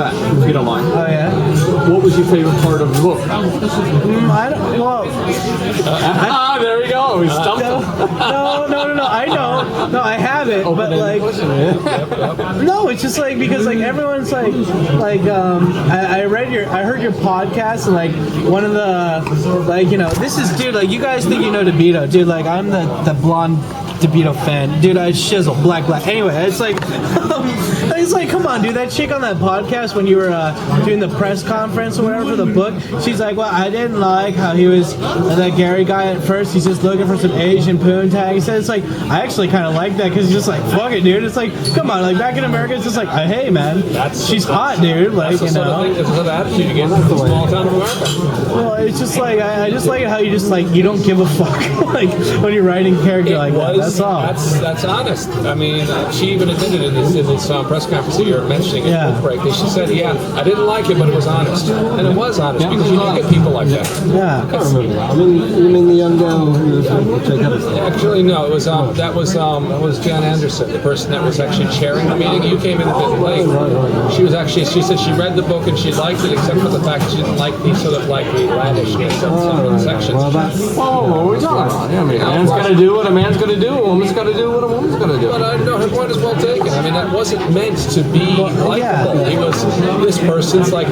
If you don't mind. Oh yeah. What was your favorite part of the book? I don't. Well. There we go. We stumped him. No. I know. No, I have it, but like. No, it's just like because like everyone's like I heard your podcast and like one of the like this is dude like you guys think you know Debito, dude, like I'm the blonde Debito fan, dude. I shizzle black. Anyway, it's like come on, dude. That chick on that podcast when you were doing the press conference or whatever for the book, she's like, well, I didn't like how he was that Gary guy at first. He's just looking for some Asian poontang. He said it's like I actually kind of like that because he's just like fuck it, dude. It's like come on, like back in America, it's just like hey man, she's hot, dude. Like that's the sort of attitude you get in the small town of America. Well, it's just like I just like it how you just like you don't give a fuck like when you're writing character like that. That's all. That's honest. I mean, she even admitted in this press conference that you're mentioning in the book break that she said, yeah, I didn't like it, but it was honest, and it was honest because you do get people like that. Yeah. I can't remember that. I mean, you mean the young girl who was Actually, no. It was that was Jan Anderson, the person that was actually chairing the meeting. You came in a bit late. She said she read the book and she liked it, except for the fact she didn't like the sort of like the lavishness of some of the sections. Well, what are we talking about? Yeah, I mean, a man's got to do what a man's got to do. A woman's got to do what a woman's got to do. But no, her point is well taken. I mean, that wasn't meant to be likable. He was this person's like,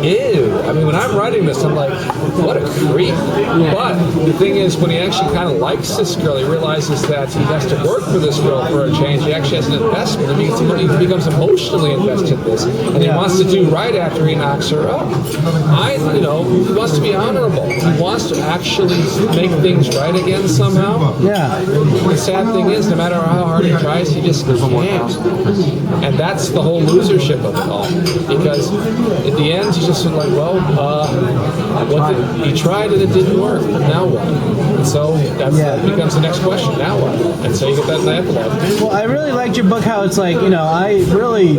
ew. I mean, when I'm writing this, I'm like, what a creep. But the thing is, when he actually kind of likes this girl, he realizes that he has to work for this girl for a change. He actually has an investment. He becomes emotionally invested in this, and he wants to do right after he knocks her up. He wants to be honorable. He wants to actually make things right again somehow. Yeah. The sad thing is, no matter how hard he tries, he just can't. And that's the whole losership of it all. Because at the end, he's just sort of like, well, he tried and it didn't work. Now what? And so that becomes the next question. Now what? And so you get that in the epilogue. Well, I really liked your book. How it's like, I really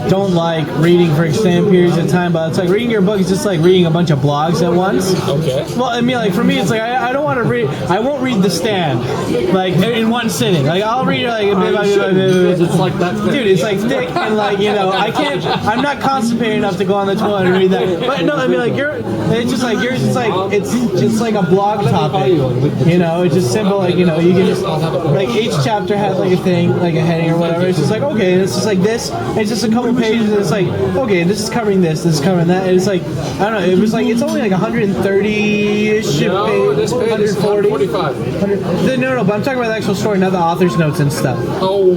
don't like reading for extended periods of time, but it's like reading your book is just like reading a bunch of blogs at once. Okay. Well, I mean, like for me, it's like I don't want to read. I won't read The Stand like in one sitting. Like I'll read it like it's like that. Dude, it's like thick and like I can't. I'm not constipated enough to go on the toilet and read that. But no, I mean like it's just like yours. It's like it's like a blog topic. It's just simple. Like you can just like each chapter has like a thing, like a heading or whatever. It's just like okay, it's just like this. And it's just a couple pages. And it's like okay, this is covering this is covering that. And it's like I don't know. It was like it's only like 130-ish no, this page is 145. No, but I'm talking about the actual story, not the author's notes and stuff. Oh,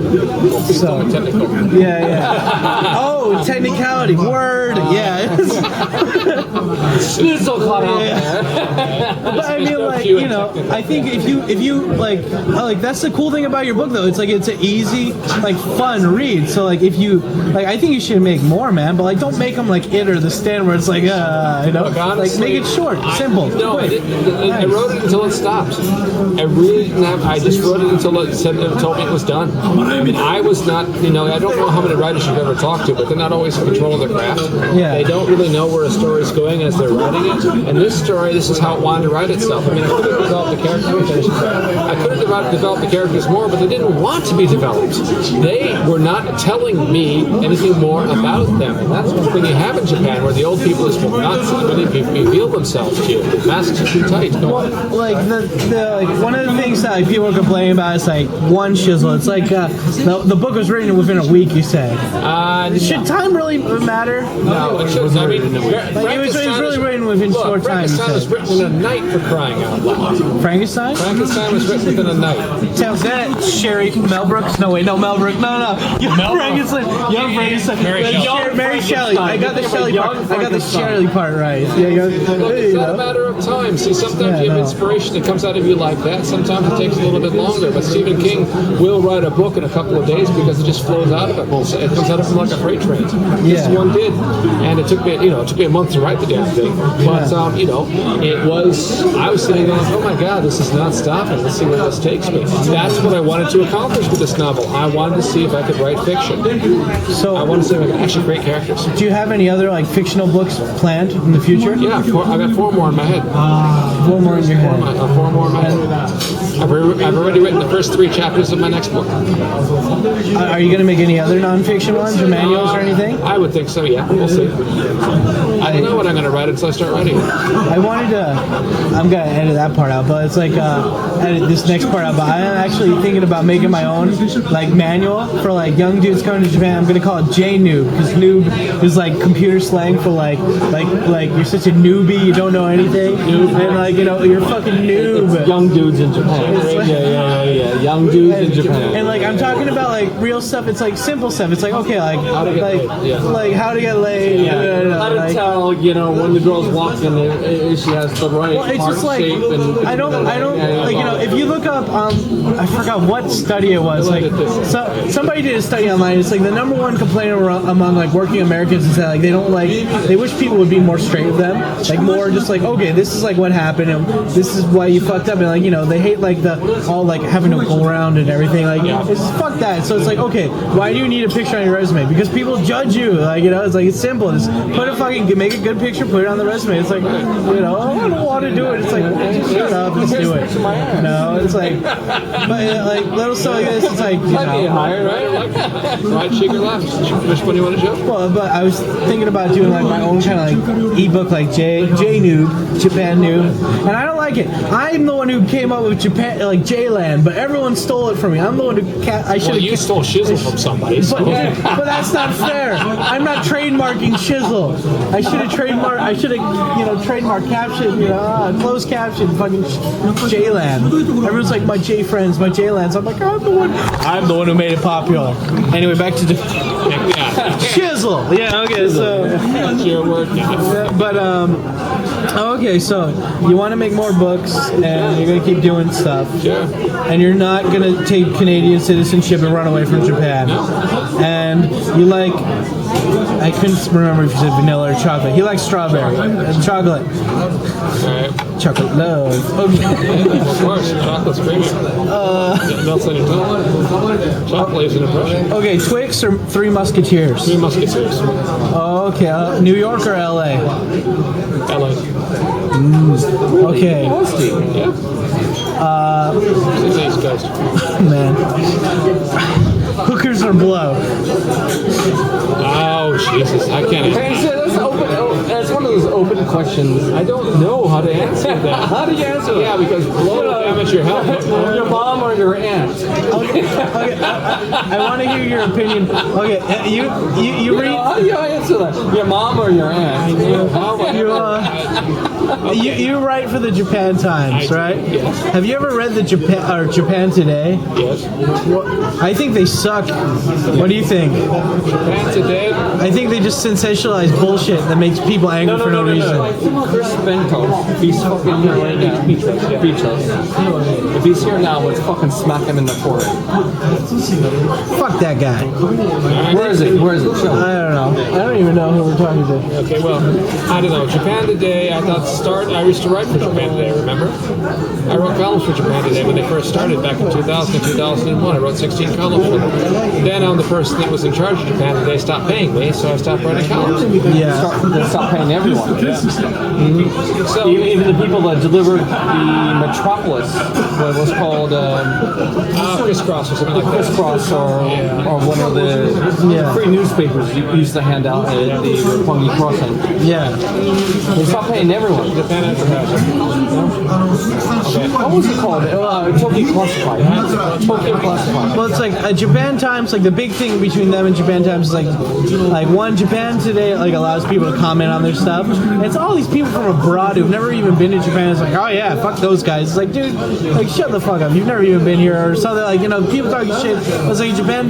so technical. Yeah. Oh, technicality. Word. Yeah. It's so caught up. But I mean, like I think if you like that's the cool thing about your book though. It's like it's an easy, like fun read. So like if you like, I think you should make more, man. But like don't make them like It or The Stand where it's like Look, honestly, like make it short, simple. I wrote it until it stopped. I just wrote it until it told me it was done. I mean, I was not, I don't know how many writers you've ever talked to, but they're not always in control of the craft. Yeah. They don't really know where a story is going as they're writing it. And this story, this is how it wanted to write itself. I mean, I could have developed the characters. I could have developed the characters more, but they didn't want to be developed. They were not telling me anything more about them. And that's one thing you have in Japan, where the old people just will not really reveal themselves to you. The masks are too tight. Well, like one of the things that like, people are complaining about is like one shizzle. It's like the book was written within a week. You say? Should time really matter? No, it shouldn't. I mean, it was really written within short time. Frankenstein was written in a night, for crying out loud. Frankenstein? Frankenstein was written within a night. Tell that Sherry Mel Brooks. No, wait, no Mel Brooks. No. Young Frankenstein. Mary Shelley. I got the Shelley part. I got the Shelley part right. Yeah, it's not a matter of time. See, sometimes you have inspiration that comes out of you like that. Sometimes it takes a little bit longer. But Stephen King will write a book in a couple of days because it just flows out of him. It comes out of him like a freight train. This one did, and it took me a month to write the damn thing. But it was. I was sitting there, oh my God, this is not stopping. Let's see where this takes me. That's what I wanted to accomplish with this novel. I wanted to see if I could write fiction. So I wanted to see if I could actually create characters. Do you have any other like fictional books planned in the future? Yeah, I got 4 more in my head. 4 more in your head. 4 more in my head. I've already written the first 3 chapters of my next book. Are you going to make any other nonfiction ones or manuals or anything? I would think so, yeah. We'll see. I don't know what I'm going to write until I start writing it. I wanted to, I'm going to edit that part out, but it's like, edit this next part out, but I'm actually thinking about making my own, like, manual for, like, young dudes coming to Japan. I'm going to call it J-Noob, because noob is, like, computer slang for, like, you're such a newbie, you don't know anything, and, like, you know, you're fucking noob. Young dudes in Japan. Yeah. Young dudes in Japan. And, like, I'm talking about, like, real stuff. It's, like, simple stuff. It's, like, okay, like, how to get laid. How to tell, you know, when the girl's walking, if she has the right it's heart just like, shape. And, I don't, like, you know, if you look up, I forgot what study it was. Like, somebody did a study online. It's like the number one complaint among, like, working Americans is that, like, they don't like, they wish people would be more straight with them. Like, more just like, okay, this is, like, what happened, and this is why you fucked up. And, like, you know, they hate, like, all, like, having to go around and everything. Like, it's fuck that. So it's like, okay, why do you need a picture on your resume? Because people judge you. Like, you know, it's like, it's simple. Just make a good picture, put it on the resume. It's like, you know, I don't want to do it. It's like, shut up, let's do it. No, it's like, but like little stuff like this, it's like, you know, higher, right? Right cheek or left? Which one do you want to show? well, but I was thinking about doing like my own kind of like ebook, like J-Noob, Japan Noob, and I don't like it. I'm the one who came up with Japan, like J-Land, but everyone stole it from me. I'm the one who I should. Well, you stole shizzle from somebody. So. But that's not fair. I'm not trademarking shizzle. I should have trademarked caption, you know, closed caption, fucking J-Land. Everyone's like, my J-Friends, my J-Land. So I'm like, I'm the one who made it popular. Anyway, back to shizzle. Yeah, okay, so. That's your word now. But, okay, so you want to make more books, and you're going to keep doing stuff. Sure. And you're not going to take Canadian citizenship and run away from Japan. And you like, I couldn't remember if you said vanilla or chocolate. He likes strawberry. Chocolate. Alright. Chocolate love. Okay. Well, of course, chocolate's premium. Melts on your tongue. Chocolate leaves an impression. Okay, Twix or Three Musketeers? 3 Musketeers. Oh, okay. New York or LA? LA. Okay. Yeah. It's East Coast. Man. Hookers or blow? Oh, Jesus. I can't answer. That's one of those open questions. I don't know how to answer that. How do you answer that? Yeah, because blow will damage your health. Your mom or your aunt? Okay, I want to hear your opinion. Okay, you read. How do you answer that? Your mom or your aunt? You write for the Japan Times, right? Yes. Have you ever read the Japan Today? Yes. I think they suck. What do you think? Japan Today. I think they just sensationalize bullshit that makes people angry for no reason. Chris Bento, if he's fucking here right now, if he's here now, let's fucking smack him in the forehead. Fuck that guy. Where is it? Show me. I don't know. I don't even know who we're talking to. Okay, well, I don't know. Japan Today, I thought I used to write for Japan Today, remember? I wrote columns for Japan Today when they first started back in 2000 and 2001. I wrote 16 columns for them. Then the person that was in charge of Japan Today stopped paying me, so I stopped writing columns. Yeah. Stop paying everyone. Yeah. Mm-hmm. So, even the people that delivered the Metropolis, what was called Crisscross or something like that. Crisscross or one of the free newspapers you used to hand out at the Roppongi Crossing. Yeah. They stopped paying everyone. Japan Advertising. What was it called? Tokyo Classified. Tokyo Classified. Well, it's like Japan Times. Like the big thing between them and Japan Times is like one, Japan Today like allows people to comment on their stuff. And it's all these people from abroad who've never even been to Japan. It's like, oh yeah, fuck those guys. It's like, dude, like shut the fuck up. You've never even been here or something. Like, you know, people talking shit. It's like Japan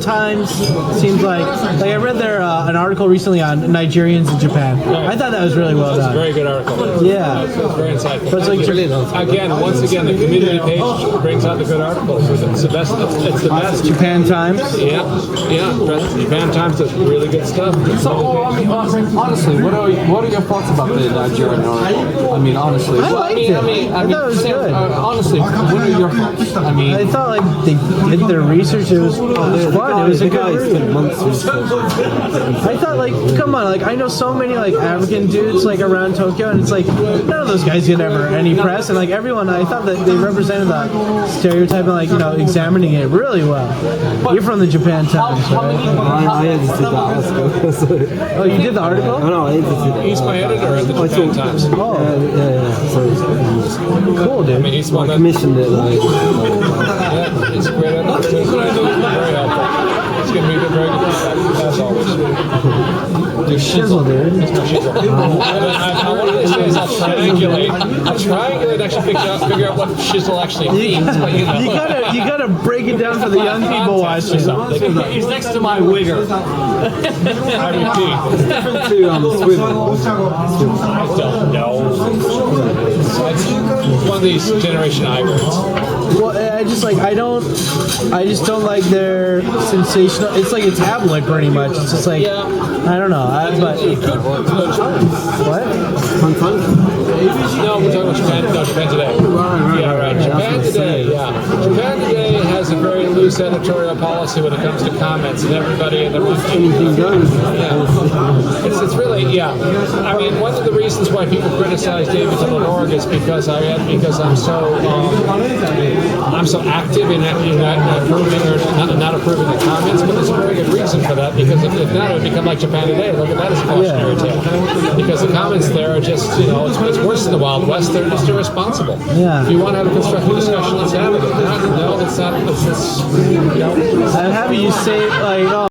Times seems like I read their an article recently on Nigerians in Japan. I thought that was really well That's a done. very good article. Yeah. It's very insightful. But it's like once again, the community page brings out the good articles. It's the best. It's the best. Japan Times. Yeah. Japan Times does really good stuff. So, I mean, honestly, what do what are your thoughts about the Nigerian article? I mean, honestly. I liked it. I thought it was good. Honestly, what are your thoughts? I mean, I thought like they did their research. It was fun. It was a good read. I thought like, come on, like I know so many like African dudes like around Tokyo, and it's like none of those guys get ever any press, and like everyone, I thought that they represented that stereotype and like examining it really well. You're from the Japan Times, right? I edited that article. Oh, you did the article? Oh, no, I edited it. He's my editor at the Japan Times. Oh, Yeah. So cool, dude. I mean, he's I one that. commissioned it. Like, Yeah, he's a great editor. He's very helpful. He's going to be very good as always. Shizzle, dude. I one of these days I'll triangulate and actually figure out what shizzle actually means. But You gotta break it down for the young people watching. he's next to my wigger. I repeat. different to swivel. I don't know. It's one of these generation I words. Well, I just don't like their sensational. It's like a tabloid, pretty much. It's just like I don't know. But what? No, we're talking about Japan. No, Japan Today. Right. Japan Today. Yeah, Japan Today has a very loose editorial policy when it comes to comments, and everybody in the Anything goes. It's really I mean, one of the reasons why people criticize David Interview is because I'm so active in approving or not approving the comments, but there's a very good reason for that, because if not, it would become like Japan Today. Look at that as a cautionary tale. Because the comments there are just, it's worse than the Wild West. They're just irresponsible. Yeah. If you want to have a constructive discussion, let's have it. If not, no, it's not. I'm happy you say like, oh.